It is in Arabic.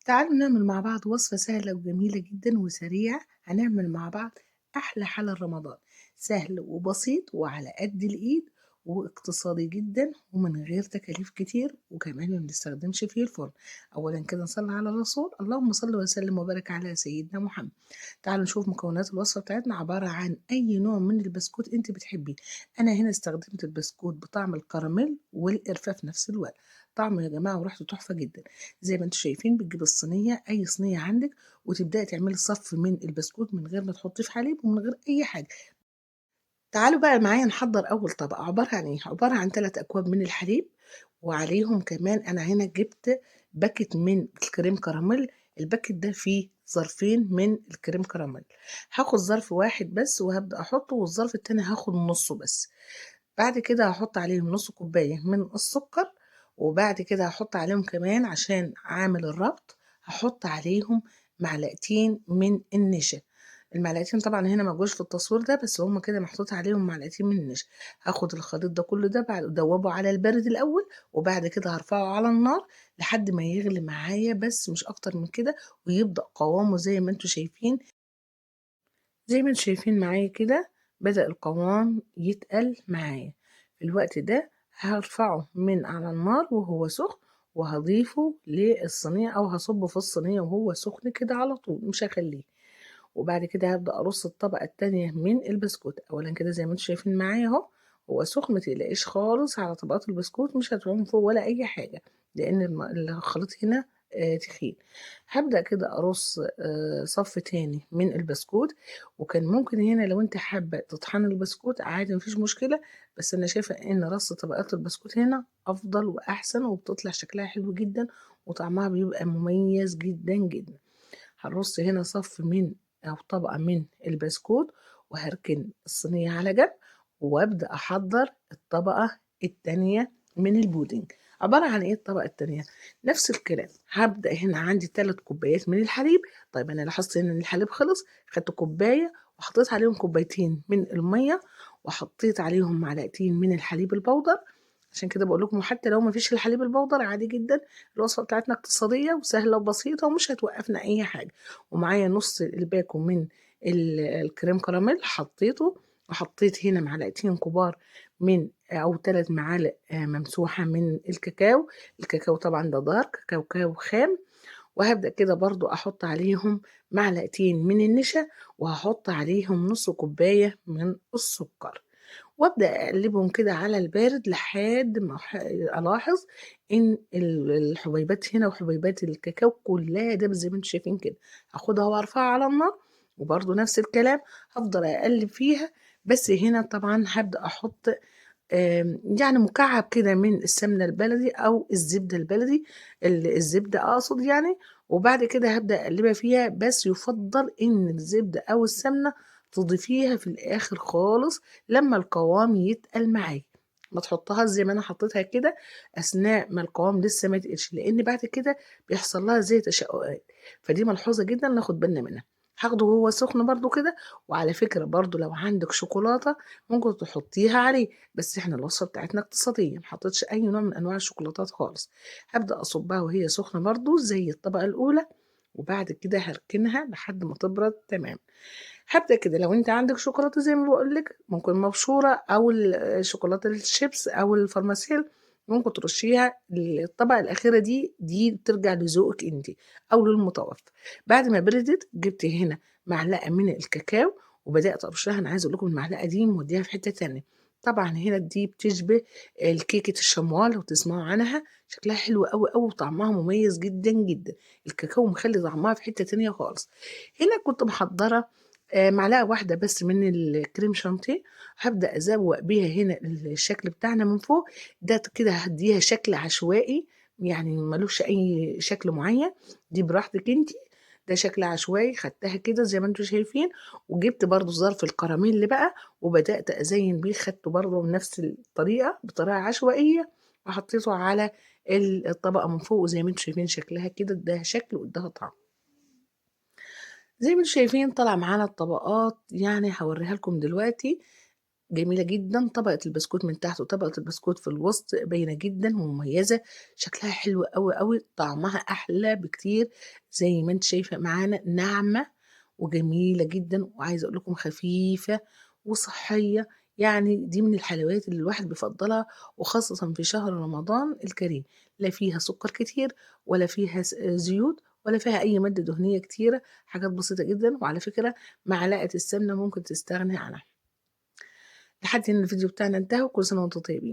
تعالوا نعمل مع بعض وصفة سهلة وجميلة جدا وسريعة. هنعمل مع بعض أحلى حلى رمضان، سهل وبسيط وعلى قد الإيد واقتصادي جدا ومن غير تكاليف كتير، وكمان ما بنستخدمش فيه الفرن. أولا كده نصلي على الرسول، اللهم صل وسلم وبارك على سيدنا محمد. تعالوا نشوف مكونات الوصفة بتاعتنا. عبارة عن أي نوع من البسكوت أنت بتحبيه. أنا هنا استخدمت البسكوت بطعم الكراميل والقرفة في نفس الوقت. طعمه يا جماعة وريحته تحفة جدا. زي ما انتم شايفين بتجيب الصينية، أي صينية عندك، وتبدأي تعملي صف من البسكوت من غير ما تحطيه في حليب ومن غير أي حاجة. تعالوا بقى معايا نحضر أول طبق. عبارة عن إيه؟ عبارة عن 3 أكواب من الحليب، وعليهم كمان أنا هنا جبت باكت من الكريم كراميل. الباكت ده فيه ظرفين من الكريم كراميل. هاخد ظرف واحد بس وهبدأ أحطه، والظرف التاني هاخد نصه بس. بعد كده هحط عليهم نص كوباية من السكر، وبعد كده هحط عليهم كمان عشان عامل الربط هحط عليهم معلقتين من النشا. المعلقتين طبعا هنا ما جوش في التصوير ده، بس هما كده محطوط عليهم معلقتين من النشا. هاخد الخليط ده كله ده بعد ادوبه على البارد الاول، وبعد كده هرفعه على النار لحد ما يغلي معايا، بس مش اكتر من كده، ويبدأ قوامه زي ما انتم شايفين. زي ما انتم شايفين معايا كده بدأ القوام يتقل معايا. في الوقت ده هرفعه من على النار وهو سخن، وهضيفه للصينية أو هصبه في الصينية وهو سخن كده على طول، مش هخليه. وبعد كده هبدأ أرص الطبقة التانية من البسكوت. أولا كده زي ما انتم شايفين معايا اهو، هو سخن، متقلقيش خالص على طبقات البسكوت، مش هتعوم فوق ولا أي حاجة، لأن الخليط هنا تخين. هبدأ كده أرص صف تاني من البسكوت. وكان ممكن هنا لو انت حابة تطحن البسكوت عادي مفيش مشكلة، بس أنا شايفة إن رص طبقات البسكوت هنا أفضل وأحسن، وبتطلع شكلها حلو جدا وطعمها بيبقى مميز جدا جدا. هنرص هنا صف من أو طبقة من البسكوت، وهركن الصينية على جنب، وابدأ أحضر الطبقة التانية من البودنج. عبارة عن ايه الطبقة التانية؟ نفس الكلام. هبدأ هنا عندي 3 كوبايات من الحليب. طيب أنا لاحظت إن الحليب خلص، خدت كوباية وحطيت عليهم كوبايتين من المية، وحطيت عليهم معلقتين من الحليب البودر. عشان كده بقول لكم حتى لو ما فيش الحليب البودر عادي جدا، الوصفة بتاعتنا اقتصادية وسهلة وبسيطة ومش هتوقفنا أي حاجة. ومعايا نص الباكو من الكريم كراميل حطيته، وحطيت هنا معلقتين كبار من أو 3 معالق ممسوحة من الكاكاو. الكاكاو طبعا ده دارك كاكاو خام. وهبدأ كده برضو أحط عليهم معلقتين من النشا، وهحط عليهم نص كوباية من السكر، وابدا اقلبهم كده على البارد لحد ما الاحظ ان الحبيبات هنا وحبيبات الكاكاو كلها دبس زي ما انتم شايفين كده. هاخدها وارفعها على النار، وبرده نفس الكلام هفضل اقلب فيها. بس هنا طبعا هبدا احط يعني مكعب كده من السمنه البلدي او الزبده البلدي، الزبده اقصد يعني. وبعد كده هبدا اقلبها فيها، بس يفضل ان الزبده او السمنه تضيفيها في الاخر خالص لما القوام يتقل معاكي. ما تحطهاش زي ما انا حطيتها كده اثناء ما القوام لسه ما يتقلش، لان بعد كده بيحصل لها زي تشققات. فدي ملحوظه جدا ناخد بالنا منها. هاخده وهو سخن برضو كده. وعلى فكره برضو لو عندك شوكولاته ممكن تحطيها عليه، بس احنا الوصفه بتاعتنا اقتصاديه، محطتش اي نوع من انواع الشوكولاتات خالص. هبدا اصبها وهي سخنه برضو زي الطبقه الاولى، وبعد كده هركنها لحد ما تبرد تمام. هبدأ كده لو انت عندك شوكولاتة زي ما بقولك ممكن مبشورة او الشوكولاتة الشيبس او الفارماسيل، ممكن ترشيها. الطبقة الأخيرة دي بترجع لذوقك انت أو للمتوفى. بعد ما بردت جبت هنا معلقة من الكاكاو وبدأت أرشها. أنا عايزة أقول لكم المعلقة دي موديها في حتة تانية. طبعا هنا دي بتشبه الكيكة الشموال لو تسمعوا عنها، شكلها حلو قوي قوي وطعمها مميز جدا جدا. الكاكاو مخلي طعمها في حتة تانية خالص. هنا كنت محضرة معلقة واحدة بس من الكريم شانتيه. هبدأ أزوق بيها هنا الشكل بتاعنا من فوق. ده كده هديها شكل عشوائي، يعني ملوش أي شكل معين، دي براحتك انتي. ده شكل عشوائي خدتها كده زي ما انتوا شايفين. وجبت برضو ظرف الكراميل بقى وبدأت أزين بيه، خدته برضو بنفس الطريقة بطريقة عشوائية، وحطيته على الطبقة من فوق. وزي ما انتوا شايفين شكلها كده اداها شكل واداها طعم. زي ما انتم شايفين طلع معانا الطبقات، يعني هوريها لكم دلوقتي. جميلة جدًا، طبقة البسكوت من تحت وطبقة البسكوت في الوسط باينة جدًا ومميزة، شكلها حلو أوي، أوي، طعمها أحلى بكتير زي ما أنتِ شايفة معانا ناعمة وجميلة جدًا، وعايزة أقول لكم خفيفة وصحية، يعني دي من الحلويات اللي الواحد بيفضّلها وخاصةً في شهر رمضان الكريم، لا فيها سُكّر كتير ولا فيها زيوت ولا فيها أي مادة دهنية كتيرة، حاجات بسيطة جدًا، وعلى فكرة معلقة السمنة ممكن تستغني عنها. لحد هنا الفيديو بتاعنا انتهى وكل سنة وأنتم طيبين.